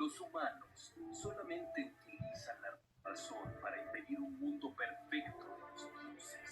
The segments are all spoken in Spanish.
Los humanos solamente utilizan la razón para impedir un mundo perfecto de los dioses.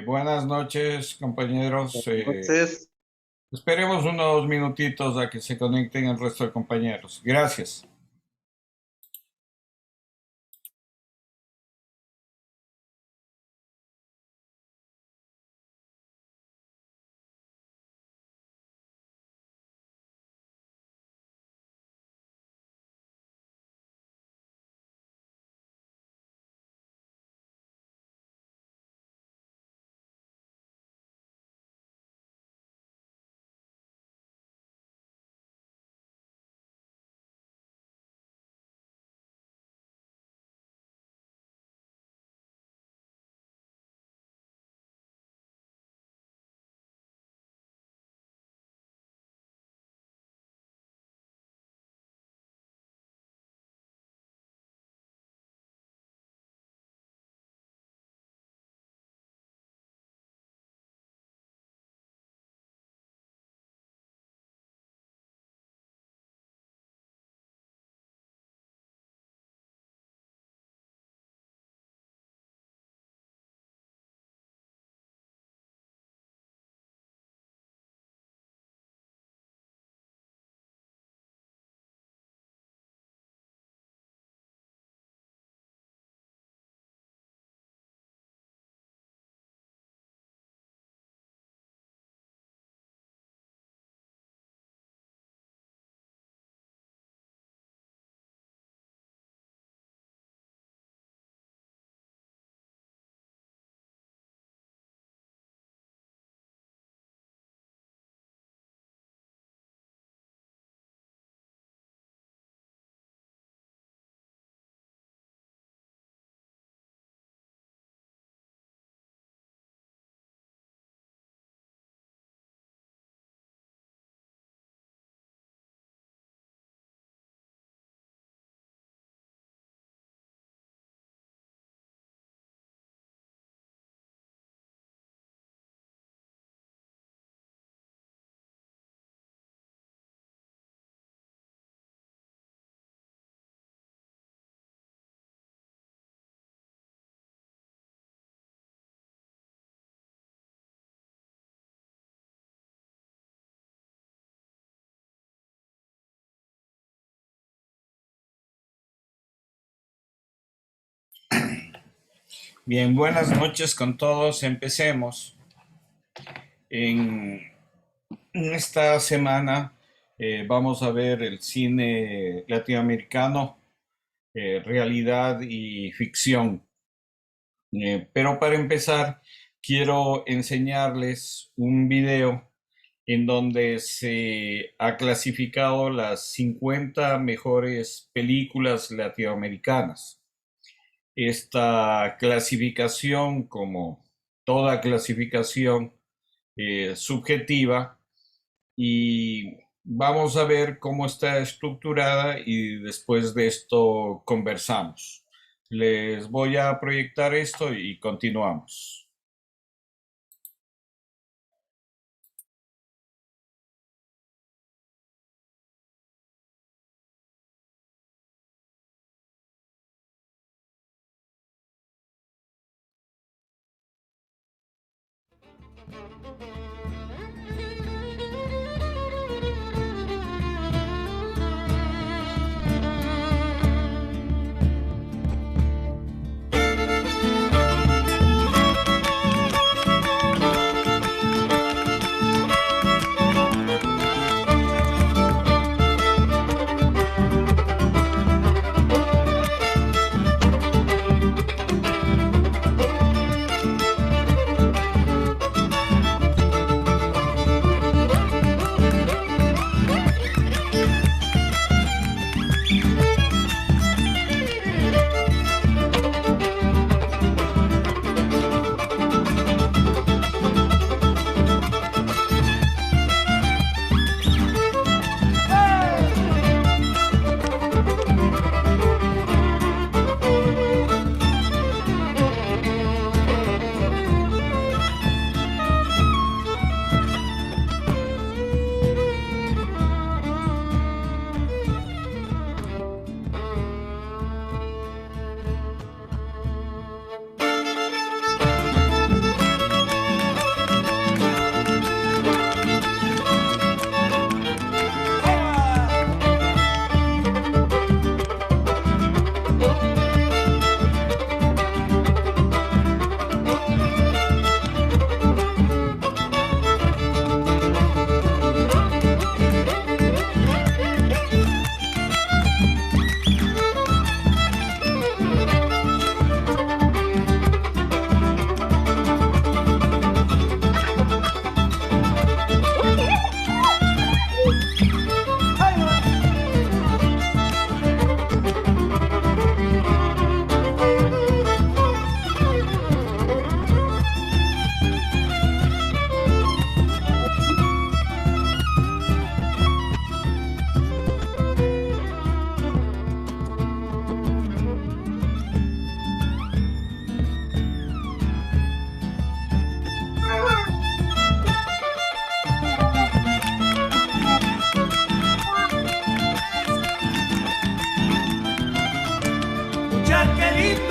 Buenas noches, compañeros. Entonces, Esperemos unos minutitos a que se conecten el resto de compañeros. Gracias. Bien, buenas noches con todos. Empecemos. En esta semana vamos a ver el cine latinoamericano, realidad y ficción. Pero para empezar, quiero enseñarles un video en donde se ha clasificado las 50 mejores películas latinoamericanas. Esta clasificación, como toda clasificación, subjetiva, y vamos a ver cómo está estructurada y después de esto conversamos. Les voy a proyectar esto y continuamos.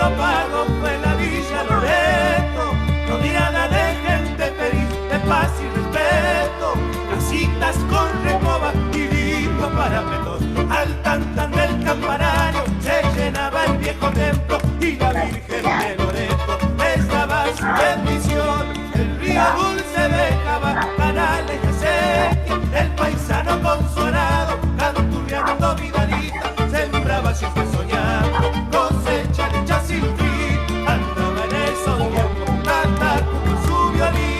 lo pago fue la Villa Loreto, rodeada de gente feliz, de paz y respeto, casitas con recoba y lindos parapetos. Al tantan del campanario se llenaba el viejo templo y la Virgen de Loreto les daba su bendición. El río dulce dejaba canales de acequia, el paisano con su arado, canturreando vidalita, sembraba siempre soñando, cosecha hecha sin fin, andaba en esos tiempos, cantando con su violín.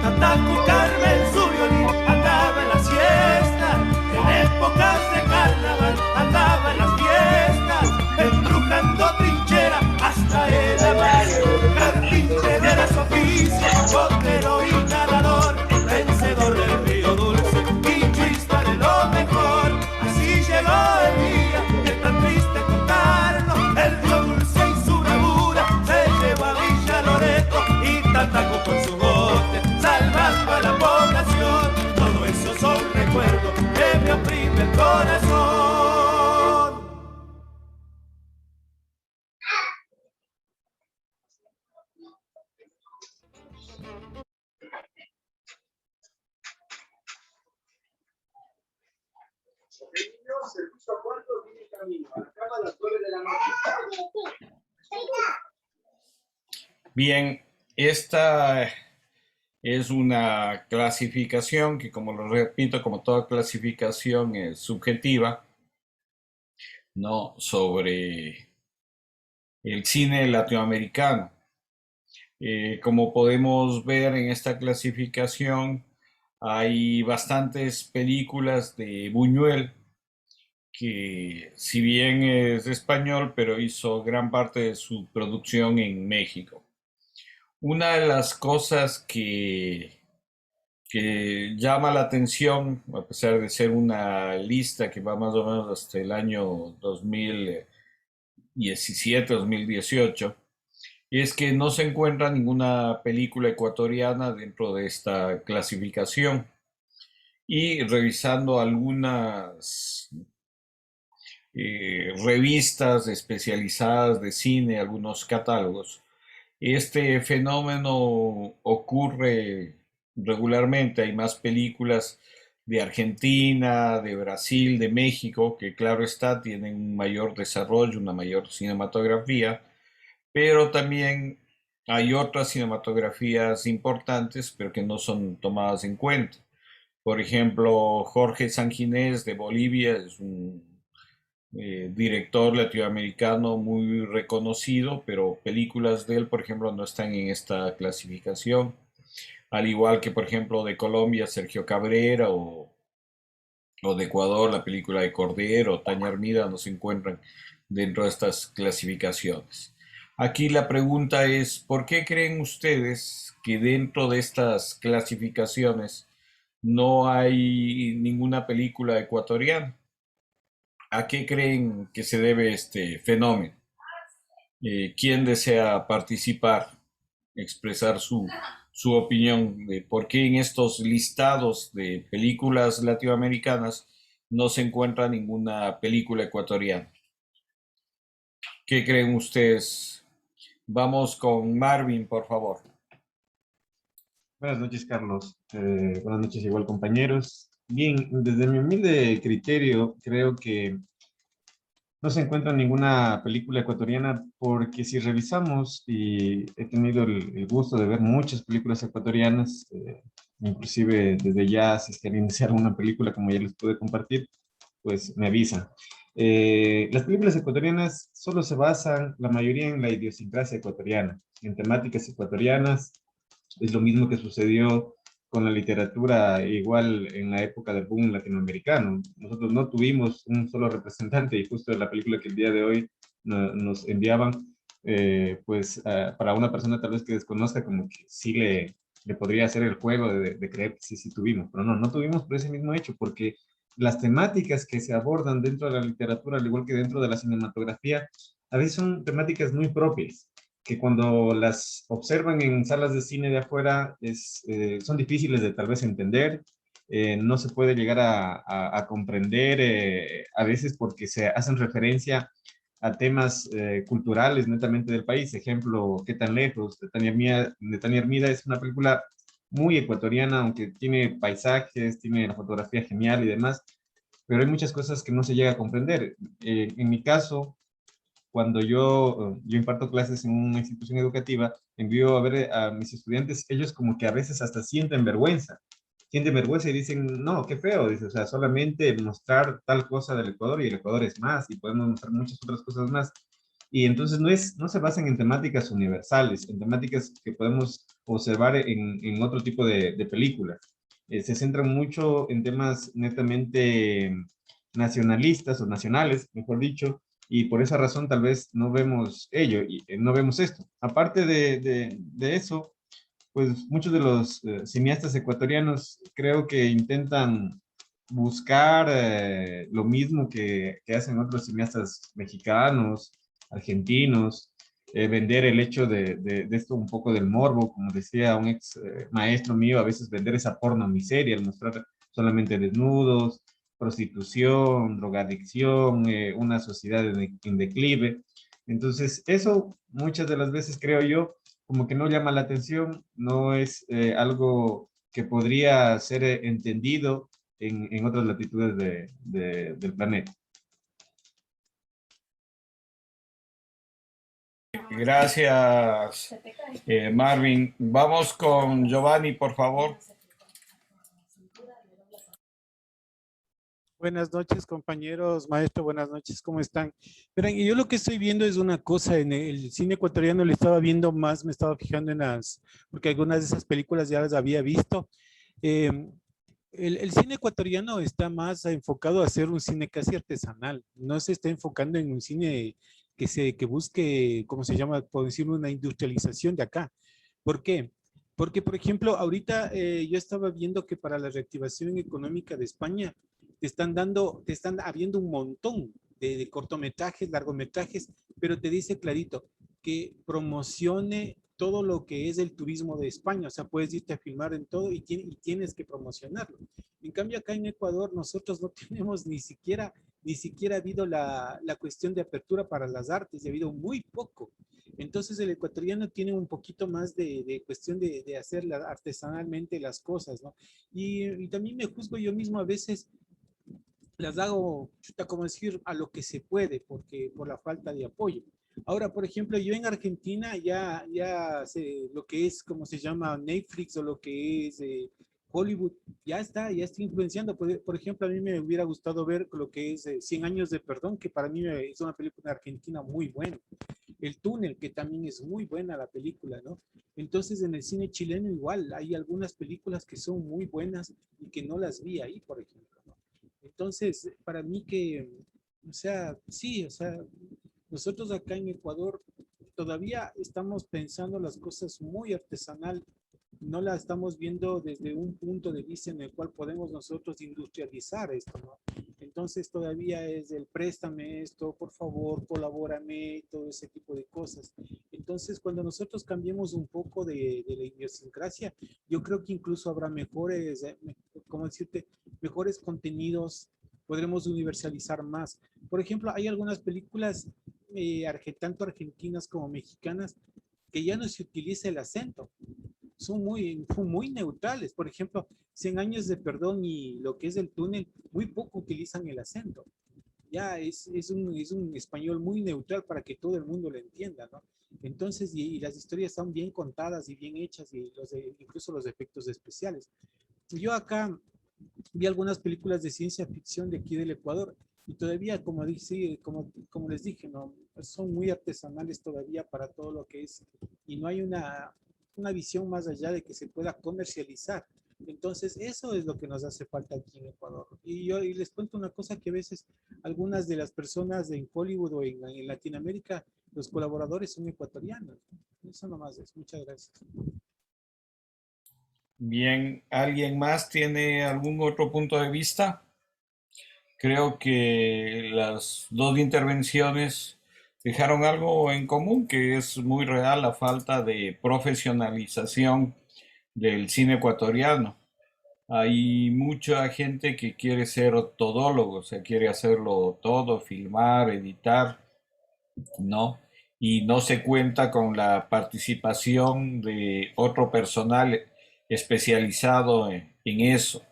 Tatacu Carmen su violín andaba en la siesta, en épocas de carnaval andaba en las fiestas, embrujando trinchera hasta el amanecer. Carpinche era su oficio, botero y nadador, vencedor del río dulce y chista de lo mejor. Así llegó el día que tan triste contarlo, el río dulce y su bravura se llevó a Villa Loreto y Tatacu con su bote salvando a la población. Todo eso son recuerdos que me oprime el corazón. Niños, el curso cuarto viene camino. Acaba a las 9 de la noche. Bien, esta es una clasificación que, como lo repito, como toda clasificación es subjetiva, ¿no? Sobre el cine latinoamericano. Como podemos ver en esta clasificación, hay bastantes películas de Buñuel, que si bien es español, pero hizo gran parte de su producción en México. Una de las cosas que llama la atención, a pesar de ser una lista que va más o menos hasta el año 2017, 2018, es que no se encuentra ninguna película ecuatoriana dentro de esta clasificación. Y revisando algunas revistas especializadas de cine, algunos catálogos, este fenómeno ocurre regularmente. Hay más películas de Argentina, de Brasil, de México, que claro está, tienen un mayor desarrollo, una mayor cinematografía, pero también hay otras cinematografías importantes, pero que no son tomadas en cuenta. Por ejemplo, Jorge Sanginés de Bolivia es un director latinoamericano muy reconocido, pero películas de él, por ejemplo, no están en esta clasificación. Al igual que, por ejemplo, de Colombia, Sergio Cabrera, o de Ecuador, la película de Cordero, Taña Armida, no se encuentran dentro de estas clasificaciones. Aquí la pregunta es, ¿por qué creen ustedes que dentro de estas clasificaciones no hay ninguna película ecuatoriana? ¿A qué creen que se debe este fenómeno? ¿Quién desea participar, expresar su opinión de por qué en estos listados de películas latinoamericanas no se encuentra ninguna película ecuatoriana? ¿Qué creen ustedes? Vamos con Marvin, por favor. Buenas noches, Carlos. Buenas noches, igual compañeros. Bien, desde mi humilde criterio, creo que no se encuentra ninguna película ecuatoriana porque si revisamos, y he tenido el gusto de ver muchas películas ecuatorianas, inclusive desde ya, si es que iniciar una película como ya les pude compartir, pues me avisan. Las películas ecuatorianas solo se basan, la mayoría, en la idiosincrasia ecuatoriana, en temáticas ecuatorianas. Es lo mismo que sucedió con la literatura, igual en la época del boom latinoamericano. Nosotros no tuvimos un solo representante, y justo en la película que el día de hoy nos enviaban, para una persona tal vez que desconozca, como que sí le podría hacer el juego de creer que sí, sí tuvimos, pero no tuvimos por ese mismo hecho, porque las temáticas que se abordan dentro de la literatura, al igual que dentro de la cinematografía, a veces son temáticas muy propias, que cuando las observan en salas de cine de afuera son difíciles de tal vez entender, no se puede llegar a comprender, a veces porque se hacen referencia a temas culturales netamente del país. Ejemplo, ¿Qué tan lejos? De Tania Hermida es una película muy ecuatoriana, aunque tiene paisajes, tiene la fotografía genial y demás, pero hay muchas cosas que no se llega a comprender. En mi caso, cuando yo imparto clases en una institución educativa, envío a ver a mis estudiantes, ellos como que a veces hasta sienten vergüenza y dicen, no, qué feo, dice, o sea, solamente mostrar tal cosa del Ecuador y el Ecuador es más, y podemos mostrar muchas otras cosas más. Y entonces no se basan en temáticas universales, en temáticas que podemos observar en otro tipo de películas. Se centran mucho en temas netamente nacionalistas o nacionales, mejor dicho, y por esa razón tal vez no vemos ello y no vemos esto. Aparte de eso, pues muchos de los cineastas ecuatorianos creo que intentan buscar lo mismo que hacen otros cineastas mexicanos, argentinos, vender el hecho de esto un poco del morbo, como decía un ex maestro mío, a veces vender esa porno miseria, el mostrar solamente desnudos, prostitución, drogadicción, una sociedad en declive. Entonces, eso muchas de las veces creo yo como que no llama la atención, no es algo que podría ser entendido en otras latitudes del planeta. Gracias, Marvin. Vamos con Giovanni, por favor. Buenas noches, compañeros, maestro, buenas noches, ¿cómo están? Verán, yo lo que estoy viendo es una cosa, en el cine ecuatoriano le estaba viendo más, me estaba fijando porque algunas de esas películas ya las había visto. Eh, el cine ecuatoriano está más enfocado a hacer un cine casi artesanal, no se está enfocando en un cine que busque, ¿cómo se llama? Por decirlo, una industrialización de acá. ¿Por qué? Porque, por ejemplo, ahorita yo estaba viendo que para la reactivación económica de España te están habiendo un montón de cortometrajes, largometrajes, pero te dice clarito que promocione todo lo que es el turismo de España, o sea, puedes irte a filmar en todo y tienes que promocionarlo. En cambio, acá en Ecuador nosotros no tenemos ni siquiera ha habido la cuestión de apertura para las artes, y ha habido muy poco. Entonces el ecuatoriano tiene un poquito más de cuestión de hacer artesanalmente las cosas, ¿no? Y también me juzgo yo mismo a veces, las hago, como decir, a lo que se puede, porque por la falta de apoyo. Ahora, por ejemplo, yo en Argentina ya sé lo que es, como se llama, Netflix o lo que es Hollywood, ya está influenciando. Por ejemplo, a mí me hubiera gustado ver lo que es 100 años de perdón, que para mí es una película argentina muy buena. El túnel, que también es muy buena la película, ¿no? Entonces, en el cine chileno igual, hay algunas películas que son muy buenas y que no las vi ahí, por ejemplo, ¿no? Entonces, para mí que, o sea, sí, o sea, nosotros acá en Ecuador todavía estamos pensando las cosas muy artesanal, no la estamos viendo desde un punto de vista en el cual podemos nosotros industrializar esto, ¿no? Entonces todavía es el préstame esto, por favor, colabórame, todo ese tipo de cosas. Entonces, cuando nosotros cambiemos un poco de la idiosincrasia, yo creo que incluso habrá mejores, ¿cómo decirte? Mejores contenidos, podremos universalizar más. Por ejemplo, hay algunas películas, tanto argentinas como mexicanas, que ya no se utiliza el acento, son muy neutrales. Por ejemplo, 100 años de perdón y lo que es el túnel, muy poco utilizan el acento. Ya es un español muy neutral para que todo el mundo lo entienda, ¿no? Entonces, y las historias están bien contadas y bien hechas, y incluso los efectos especiales. Yo acá vi algunas películas de ciencia ficción de aquí del Ecuador, y todavía, como les dije, ¿no? Son muy artesanales todavía para todo lo que es, y no hay una visión más allá de que se pueda comercializar. Entonces, eso es lo que nos hace falta aquí en Ecuador. Y les cuento una cosa, que a veces algunas de las personas en Hollywood o en Latinoamérica los colaboradores son ecuatorianos. Eso nomás es. Muchas gracias. Bien, ¿alguien más tiene algún otro punto de vista? Creo que las dos intervenciones dejaron algo en común, que es muy real la falta de profesionalización del cine ecuatoriano. Hay mucha gente que quiere ser todólogo, o sea, quiere hacerlo todo, filmar, editar, ¿no? Y no se cuenta con la participación de otro personal especializado en eso.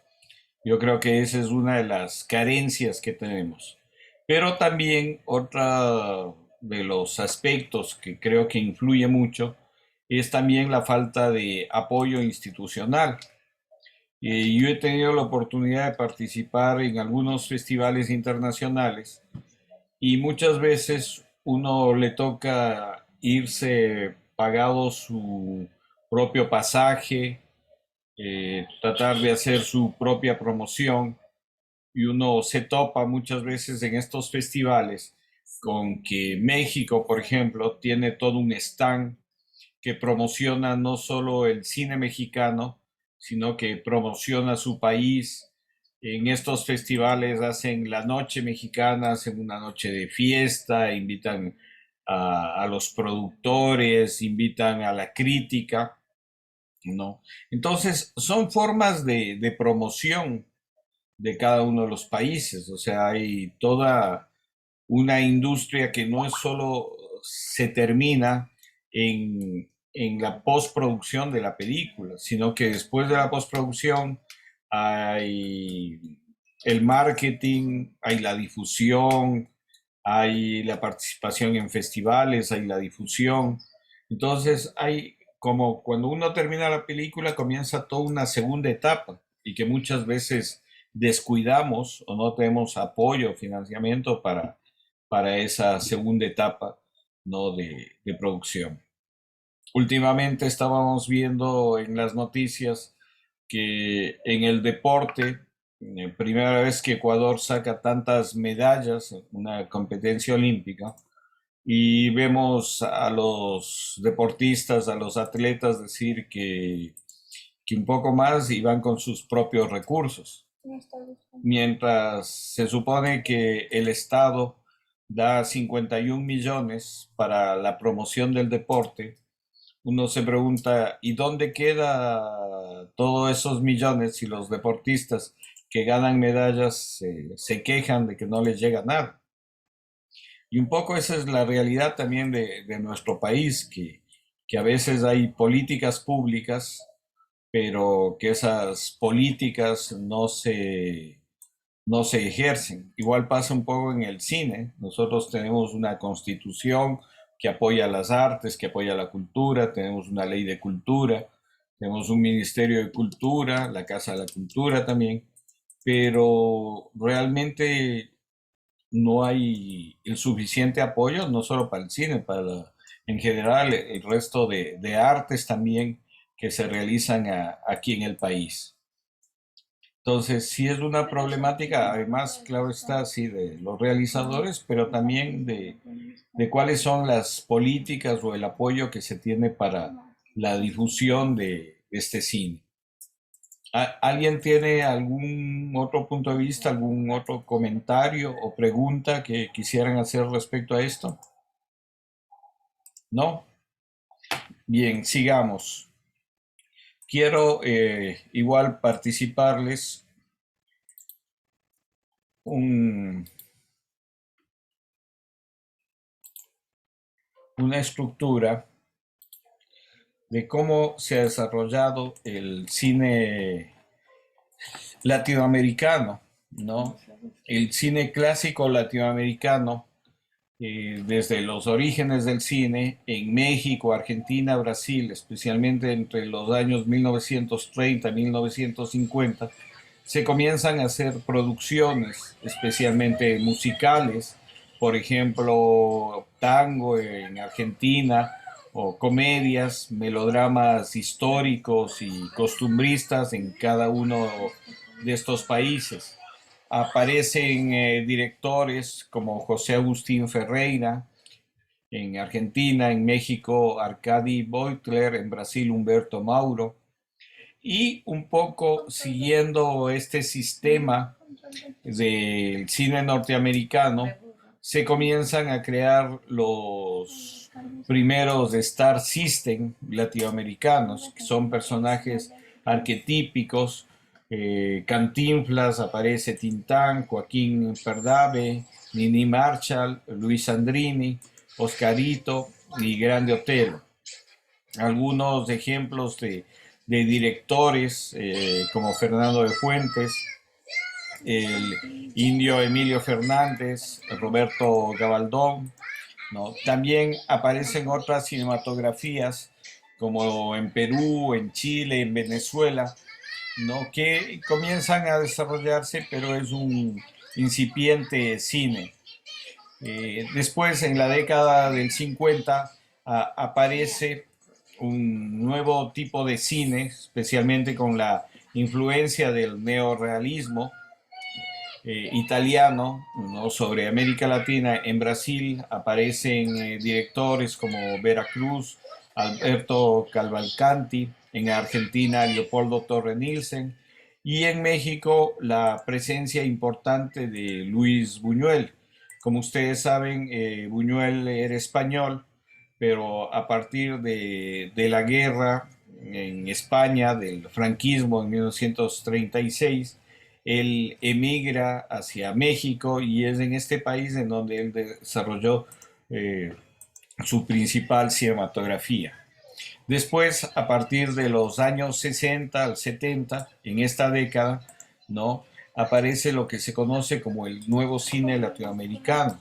Yo creo que esa es una de las carencias que tenemos. Pero también otra de los aspectos que creo que influye mucho es también la falta de apoyo institucional. Yo he tenido la oportunidad de participar en algunos festivales internacionales y muchas veces uno le toca irse pagado su propio pasaje, tratar de hacer su propia promoción y uno se topa muchas veces en estos festivales con que México, por ejemplo, tiene todo un stand que promociona no solo el cine mexicano, sino que promociona su país. En estos festivales hacen la noche mexicana, hacen una noche de fiesta, invitan a los productores, invitan a la crítica, ¿no? Entonces, son formas de promoción de cada uno de los países. O sea, hay toda una industria que no es solo se termina en la postproducción de la película, sino que después de la postproducción hay el marketing, hay la difusión, hay la participación en festivales, hay la difusión. Entonces, hay como cuando uno termina la película, comienza toda una segunda etapa y que muchas veces descuidamos o no tenemos apoyo, financiamiento para esa segunda etapa, ¿no? de producción. Últimamente estábamos viendo en las noticias que en el deporte, primera vez que Ecuador saca tantas medallas en una competencia olímpica, y vemos a los deportistas, a los atletas decir que un poco más y van con sus propios recursos. Mientras se supone que el Estado da 51 millones para la promoción del deporte, uno se pregunta, ¿y dónde queda todos esos millones si los deportistas que ganan medallas se quejan de que no les llega nada? Y un poco esa es la realidad también de nuestro país, que a veces hay políticas públicas, pero que esas políticas no se ejercen. Igual pasa un poco en el cine. Nosotros tenemos una constitución que apoya las artes, que apoya la cultura, tenemos una ley de cultura, tenemos un ministerio de cultura, la Casa de la Cultura también, pero realmente no hay el suficiente apoyo, no solo para el cine, en general el resto de artes también que se realizan aquí en el país. Entonces, sí es una problemática, además, claro está, sí, de los realizadores, pero también de cuáles son las políticas o el apoyo que se tiene para la difusión de este cine. ¿Alguien tiene algún otro punto de vista, algún otro comentario o pregunta que quisieran hacer respecto a esto? ¿No? Bien, sigamos. Quiero igual participarles una estructura de cómo se ha desarrollado el cine latinoamericano, ¿no? El cine clásico latinoamericano, desde los orígenes del cine en México, Argentina, Brasil, especialmente entre los años 1930 y 1950, se comienzan a hacer producciones, especialmente musicales, por ejemplo, tango en Argentina, o comedias, melodramas históricos y costumbristas en cada uno de estos países. Aparecen directores como José Agustín Ferreira, en Argentina, en México, Arcadi Beutler, en Brasil, Humberto Mauro. Y un poco siguiendo este sistema del cine norteamericano, se comienzan a crear los primeros Star System latinoamericanos, que son personajes arquetípicos. Cantinflas, aparece Tintán, Joaquín Perdave, Nini Marshall, Luis Sandrini, Oscarito y Grande Otelo. Algunos ejemplos de directores como Fernando de Fuentes, el indio Emilio Fernández, Roberto Gabaldón, ¿no? También aparecen otras cinematografías como en Perú, en Chile, en Venezuela, ¿no? Que comienzan a desarrollarse, pero es un incipiente cine. Después, en la década del 50, aparece un nuevo tipo de cine, especialmente con la influencia del neorrealismo italiano, ¿no? Sobre América Latina. En Brasil aparecen directores como Vera Cruz, Alberto Cavalcanti, en Argentina Leopoldo Torre Nielsen, y en México la presencia importante de Luis Buñuel. Como ustedes saben, Buñuel era español, pero a partir de la guerra en España, del franquismo en 1936, él emigra hacia México y es en este país en donde él desarrolló su principal cinematografía. Después, a partir de los años 60 al 70, en esta década, ¿no? Aparece lo que se conoce como el nuevo cine latinoamericano,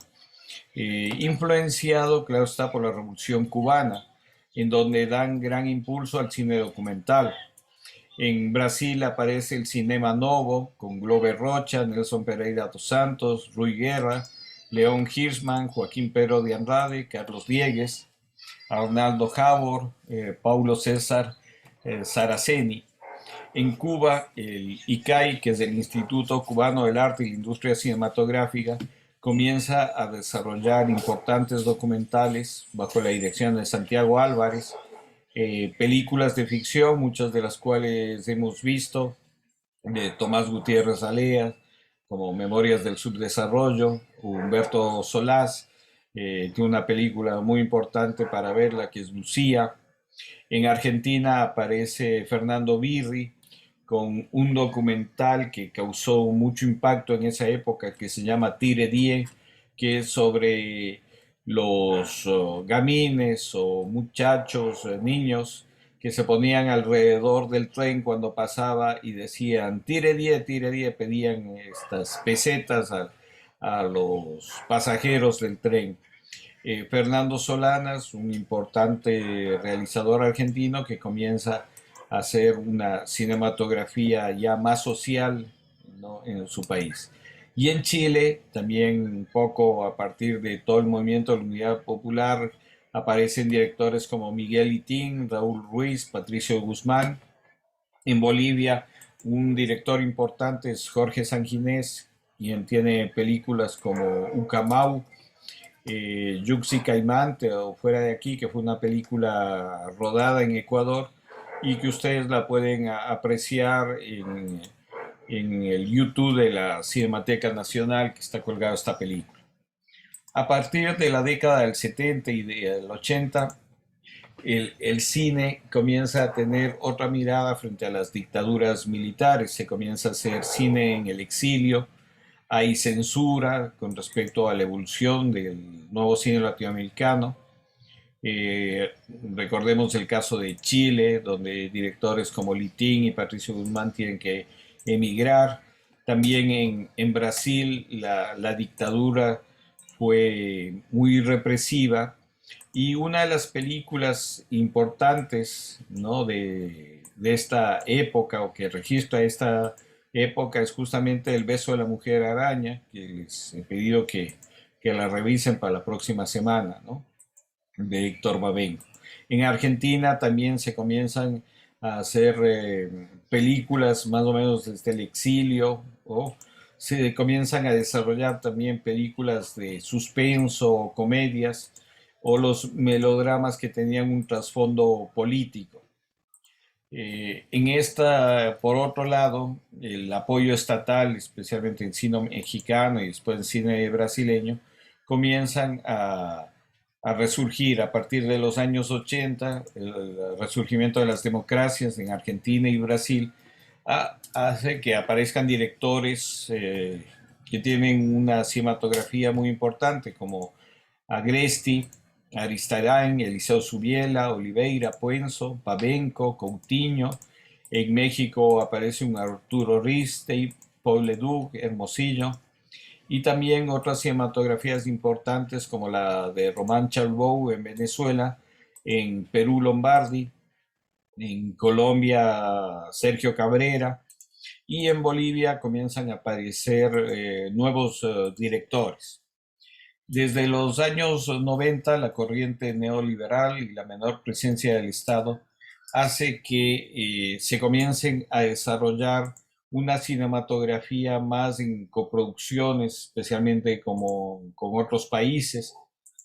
influenciado, claro está, por la Revolución Cubana, en donde dan gran impulso al cine documental. En Brasil aparece el Cinema Novo, con Glover Rocha, Nelson Pereira dos Santos, Rui Guerra, León Hirschman, Joaquín Pedro de Andrade, Carlos Diegues, Arnaldo Javor, Paulo César Saraceni. En Cuba, el ICAI, que es el Instituto Cubano del Arte y la Industria Cinematográfica, comienza a desarrollar importantes documentales bajo la dirección de Santiago Álvarez, películas de ficción, muchas de las cuales hemos visto, de Tomás Gutiérrez Alea, como Memorias del Subdesarrollo, Humberto Solás, tiene una película muy importante para verla que es Lucía. En Argentina aparece Fernando Birri con un documental que causó mucho impacto en esa época que se llama Tire Die, que es sobre los gamines o muchachos, niños que se ponían alrededor del tren cuando pasaba y decían Tire Die, pedían estas pesetas a los pasajeros del tren. Fernando Solanas, un importante realizador argentino que comienza a hacer una cinematografía ya más social, ¿no? En su país. Y en Chile, también un poco a partir de todo el movimiento de la Unidad Popular, aparecen directores como Miguel Itín, Raúl Ruiz, Patricio Guzmán. En Bolivia, un director importante es Jorge Sanginés, quien tiene películas como Ucamau, Yuxi Caimante o Fuera de Aquí, que fue una película rodada en Ecuador y que ustedes la pueden apreciar en el YouTube de la Cinemateca Nacional, que está colgada esta película. A partir de la década del 70 y del 80, el cine comienza a tener otra mirada frente a las dictaduras militares. Se comienza a hacer cine en el exilio. Hay censura con respecto a la evolución del nuevo cine latinoamericano. Recordemos el caso de Chile, donde directores como Litín y Patricio Guzmán tienen que emigrar. También en Brasil la dictadura fue muy represiva y una de las películas importantes, ¿no? de esta época o que registra esta época es justamente El beso de la mujer araña, que les he pedido que la revisen para la próxima semana, ¿no? De Héctor Babenco. En Argentina también se comienzan a hacer películas más o menos desde el exilio, o se comienzan a desarrollar también películas de suspenso o comedias. o los melodramas que tenían un trasfondo político. En esta, por otro lado, el apoyo estatal, especialmente en cine mexicano y después en cine brasileño, comienzan a resurgir a partir de los años 80, el resurgimiento de las democracias en Argentina y Brasil hace que aparezcan directores que tienen una cinematografía muy importante, como Agresti, Aristarain, Eliseo Subiela, Oliveira, Puenzo, Pavenco, Coutinho. En México aparece un Arturo Ristey, Paul Leduc, Hermosillo. Y también otras cinematografías importantes como la de Román Chalbaud en Venezuela, en Perú Lombardi, en Colombia Sergio Cabrera, y en Bolivia comienzan a aparecer nuevos directores. Desde los años 90, la corriente neoliberal y la menor presencia del Estado hace que se comiencen a desarrollar una cinematografía más en coproducciones, especialmente como con otros países,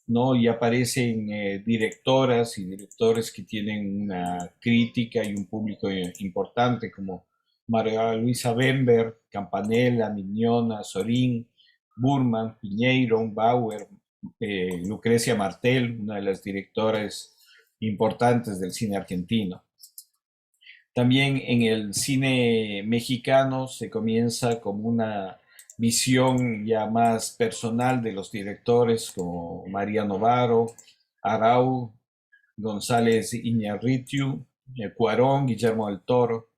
¿no? Y aparecen directoras y directores que tienen una crítica y un público importante, como María Luisa Bember, Campanella, Mignona, Sorín, Burman, Piñeiro, Bauer, Lucrecia Martel, una de las directoras importantes del cine argentino. También en el cine mexicano se comienza como una visión ya más personal de los directores como María Novaro, Arau, González Iñárritu, Cuarón, Guillermo del Toro.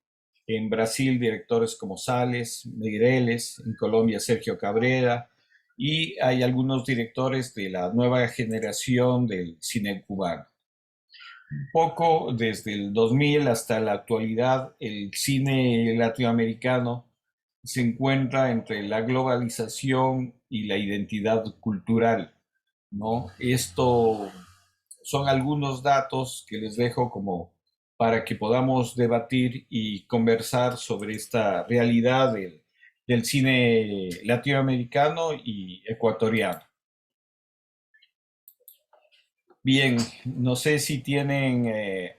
En Brasil, directores como Sales, Meireles, en Colombia, Sergio Cabrera, y hay algunos directores de la nueva generación del cine cubano. Un poco desde el 2000 hasta la actualidad, el cine latinoamericano se encuentra entre la globalización y la identidad cultural, ¿no? Esto son algunos datos que les dejo como para que podamos debatir y conversar sobre esta realidad del cine latinoamericano y ecuatoriano. Bien, no sé si tienen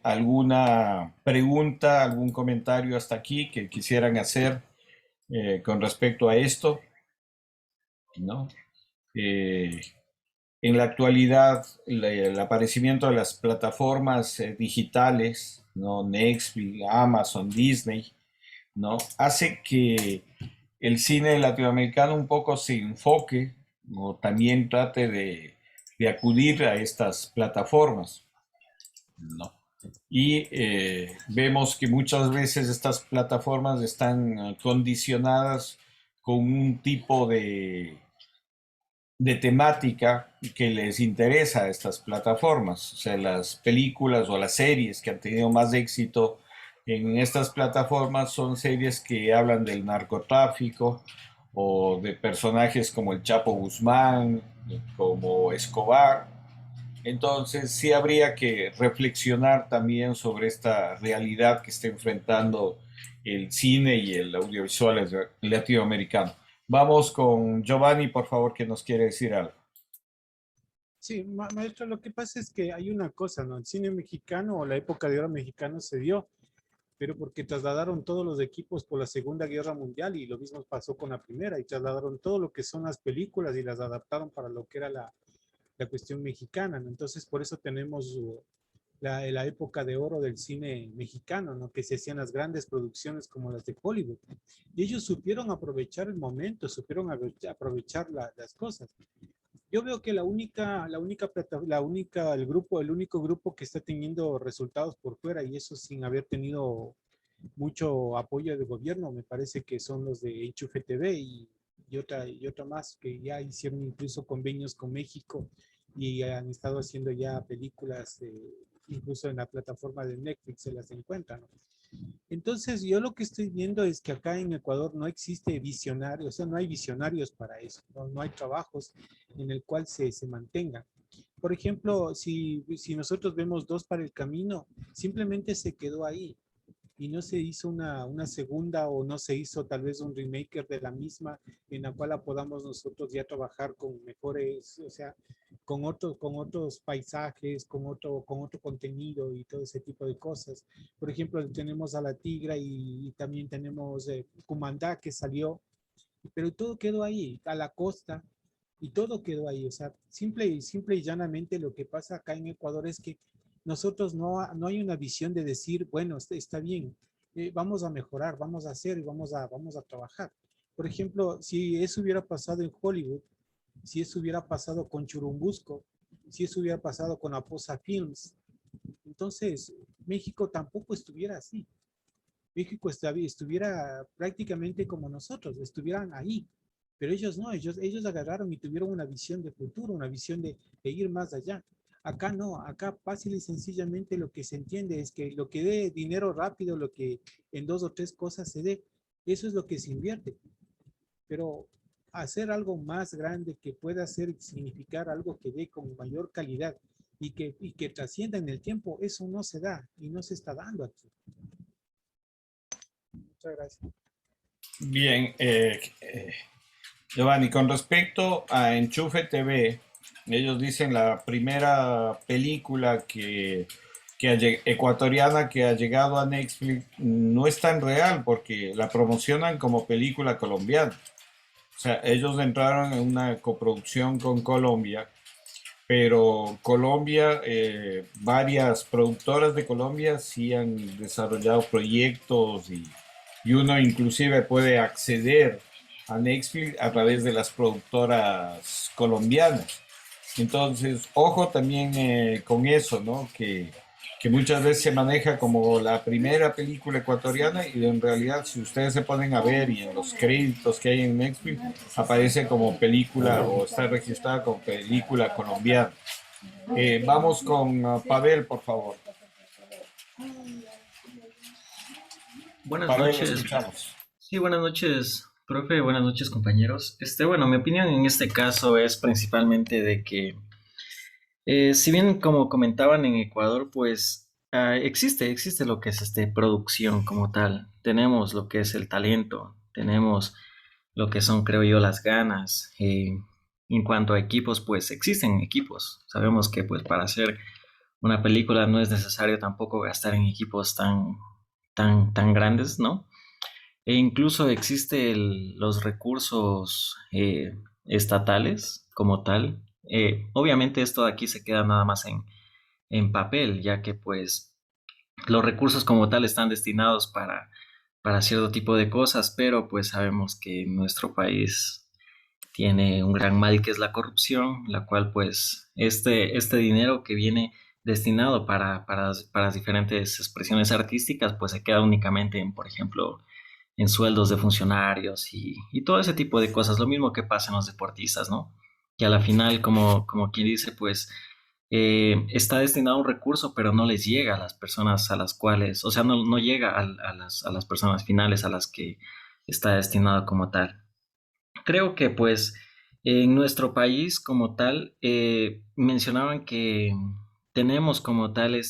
alguna pregunta, algún comentario hasta aquí que quisieran hacer con respecto a esto, ¿no? En la actualidad, el aparecimiento de las plataformas digitales, ¿no? Netflix, Amazon, Disney, ¿no? Hace que el cine latinoamericano un poco se enfoque o también trate de acudir a estas plataformas, ¿no? Y vemos que muchas veces estas plataformas están condicionadas con un tipo de temática que les interesa a estas plataformas. O sea, las películas o las series que han tenido más éxito en estas plataformas son series que hablan del narcotráfico o de personajes como el Chapo Guzmán, como Escobar. Entonces sí habría que reflexionar también sobre esta realidad que está enfrentando el cine y el audiovisual latinoamericano. Vamos con Giovanni, por favor, que nos quiere decir algo. Sí, maestro, lo que pasa es que hay una cosa, ¿no? El cine mexicano o la época de oro mexicano se dio, pero porque trasladaron todos los equipos por la Segunda Guerra Mundial y lo mismo pasó con la Primera, y trasladaron todo lo que son las películas y las adaptaron para lo que era la cuestión mexicana, ¿no? Entonces, por eso tenemos la época de oro del cine mexicano, ¿no? Que se hacían las grandes producciones como las de Hollywood. Y ellos supieron aprovechar el momento, supieron aprovechar las cosas. Yo veo que el único grupo que está teniendo resultados por fuera, y eso sin haber tenido mucho apoyo del gobierno, me parece que son los de Enchufe TV y otra más, que ya hicieron incluso convenios con México y han estado haciendo ya películas, incluso en la plataforma de Netflix se las encuentran, ¿no? Entonces, yo lo que estoy viendo es que acá en Ecuador no existe visionario, o sea, no hay visionarios para eso, no hay trabajos en el cual se mantenga. Por ejemplo, si nosotros vemos Dos para el Camino, simplemente se quedó ahí. y no se hizo una segunda o no se hizo tal vez un remake de la misma en la cual la podamos nosotros ya trabajar con mejores, o sea, con otros paisajes, con otro contenido y todo ese tipo de cosas. Por ejemplo, tenemos a La Tigra y también tenemos Cumandá que salió, pero todo quedó ahí, a la costa, y todo quedó ahí. O sea, simple y llanamente lo que pasa acá en Ecuador es que nosotros no hay una visión de decir, bueno, está bien, vamos a mejorar, vamos a hacer y vamos a trabajar. Por ejemplo, si eso hubiera pasado en Hollywood, si eso hubiera pasado con Churumbusco, si eso hubiera pasado con Aposa Films, entonces México tampoco estuviera así. México estuviera prácticamente como nosotros, estuvieran ahí. Pero ellos no, ellos agarraron y tuvieron una visión de futuro, una visión de ir más allá. Acá no, acá fácil y sencillamente lo que se entiende es que lo que dé dinero rápido, lo que en 2 o 3 cosas se dé, eso es lo que se invierte. Pero hacer algo más grande que pueda significar algo que dé con mayor calidad y que trascienda en el tiempo, eso no se da y no se está dando aquí. Muchas gracias. Bien, Giovanni, con respecto a Enchufe TV, ellos dicen la primera película ecuatoriana que ha llegado a Netflix no es tan real porque la promocionan como película colombiana. O sea, ellos entraron en una coproducción con Colombia, pero Colombia, varias productoras de Colombia sí han desarrollado proyectos y uno inclusive puede acceder a Netflix a través de las productoras colombianas. Entonces, ojo también con eso, ¿no? Que muchas veces se maneja como la primera película ecuatoriana y en realidad si ustedes se ponen a ver y en los créditos que hay en Netflix aparece como película o está registrada como película colombiana. Vamos con Pavel, por favor. Buenas Pavel, noches. escuchamos. Sí, buenas noches, profe. Buenas noches, compañeros. Bueno, mi opinión en este caso es principalmente de que, si bien como comentaban en Ecuador, pues existe lo que es producción como tal. Tenemos lo que es el talento, tenemos lo que son, creo yo, las ganas. En cuanto a equipos, pues existen equipos. Sabemos que pues para hacer una película no es necesario tampoco gastar en equipos tan grandes, ¿no? E incluso existen los recursos estatales como tal. Obviamente esto de aquí se queda nada más en papel, ya que pues los recursos como tal están destinados para cierto tipo de cosas, pero pues sabemos que nuestro país tiene un gran mal que es la corrupción, la cual pues este dinero que viene destinado para las diferentes expresiones artísticas pues se queda únicamente en, por ejemplo, en sueldos de funcionarios y todo ese tipo de cosas, lo mismo que pasa en los deportistas, ¿no? Que a la final, como quien dice, pues está destinado un recurso, pero no les llega a las personas a las cuales, o sea, no llega a las personas finales a las que está destinado como tal. Creo que pues en nuestro país como tal, mencionaban que tenemos como tal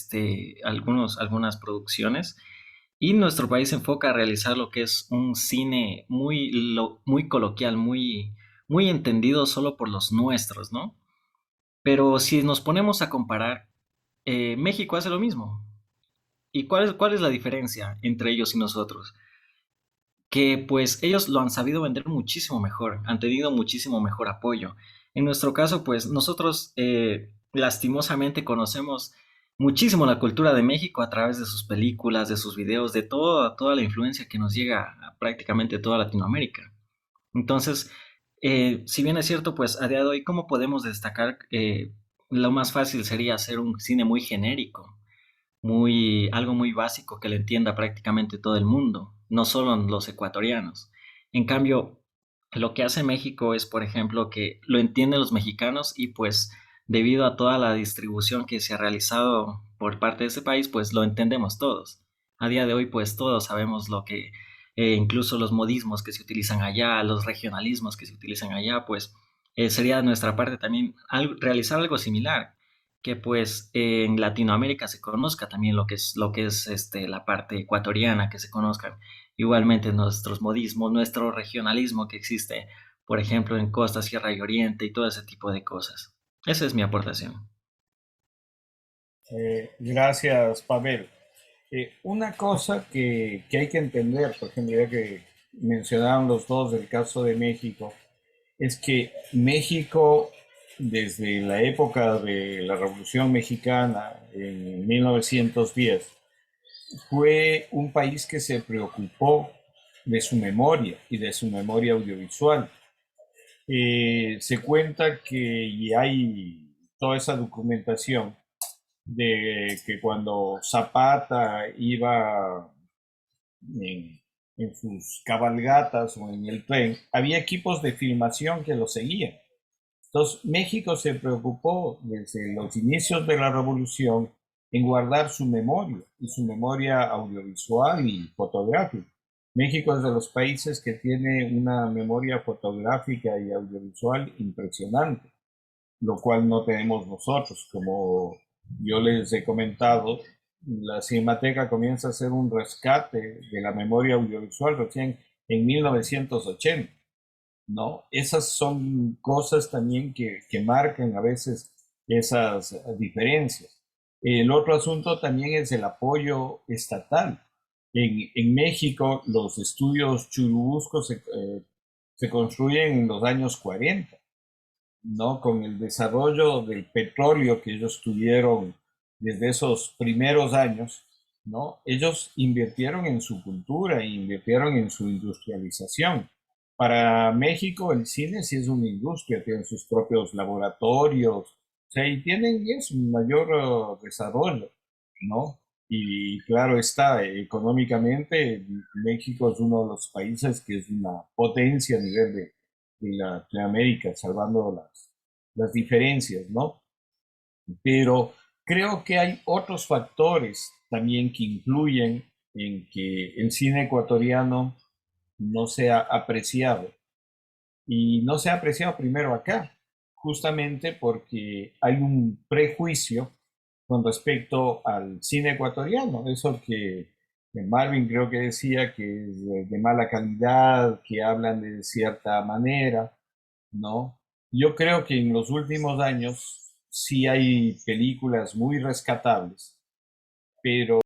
algunas producciones y nuestro país se enfoca a realizar lo que es un cine muy coloquial, muy entendido solo por los nuestros, ¿no? Pero si nos ponemos a comparar, México hace lo mismo. ¿Y cuál es la diferencia entre ellos y nosotros? Que pues ellos lo han sabido vender muchísimo mejor, han tenido muchísimo mejor apoyo. En nuestro caso, pues nosotros lastimosamente conocemos muchísimo la cultura de México a través de sus películas, de sus videos, de toda la influencia que nos llega a prácticamente toda Latinoamérica. Entonces, si bien es cierto, pues a día de hoy, ¿cómo podemos destacar? Lo más fácil sería hacer un cine muy genérico, algo muy básico que le entienda prácticamente todo el mundo, no solo los ecuatorianos. En cambio, lo que hace México es, por ejemplo, que lo entienden los mexicanos y pues debido a toda la distribución que se ha realizado por parte de ese país, pues lo entendemos todos. A día de hoy, pues todos sabemos lo que, incluso los modismos que se utilizan allá, los regionalismos que se utilizan allá, pues sería de nuestra parte también realizar algo similar. que pues en Latinoamérica se conozca también lo que es la parte ecuatoriana, que se conozcan igualmente nuestros modismos, nuestro regionalismo que existe, por ejemplo, en Costa, Sierra y Oriente y todo ese tipo de cosas. Esa es mi aportación. Gracias, Pavel. Una cosa que hay que entender, por ejemplo, ya que mencionaron los dos del caso de México, es que México, desde la época de la Revolución Mexicana en 1910, fue un país que se preocupó de su memoria y de su memoria audiovisual. Se cuenta que y hay toda esa documentación de que cuando Zapata iba en, en sus cabalgatas o en el tren, había equipos de filmación que lo seguían. Entonces, México se preocupó desde los inicios de la revolución en guardar su memoria y su memoria audiovisual y fotográfica. México es de los países que tiene una memoria fotográfica y audiovisual impresionante, lo cual no tenemos nosotros. Como yo les he comentado, la Cinemateca comienza a hacer un rescate de la memoria audiovisual recién en 1980, ¿no? Esas son cosas también que marcan a veces esas diferencias. El otro asunto también es el apoyo estatal. En México, los estudios Churubusco se construyen en los años 40, ¿no? Con el desarrollo del petróleo que ellos tuvieron desde esos primeros años, ¿no? Ellos invirtieron en su cultura, e invirtieron en su industrialización. Para México el cine sí es una industria, tienen sus propios laboratorios, o sea, y tienen es un mayor desarrollo, ¿no? Y claro está, económicamente México es uno de los países que es una potencia a nivel de Latinoamérica, salvando las diferencias, ¿no? Pero creo que hay otros factores también que influyen en que el cine ecuatoriano no sea apreciado. Y no sea apreciado primero acá, justamente porque hay un prejuicio con respecto al cine ecuatoriano. Eso que Marvin creo que decía que es de mala calidad, que hablan de cierta manera, ¿no? Yo creo que en los últimos años sí hay películas muy rescatables, pero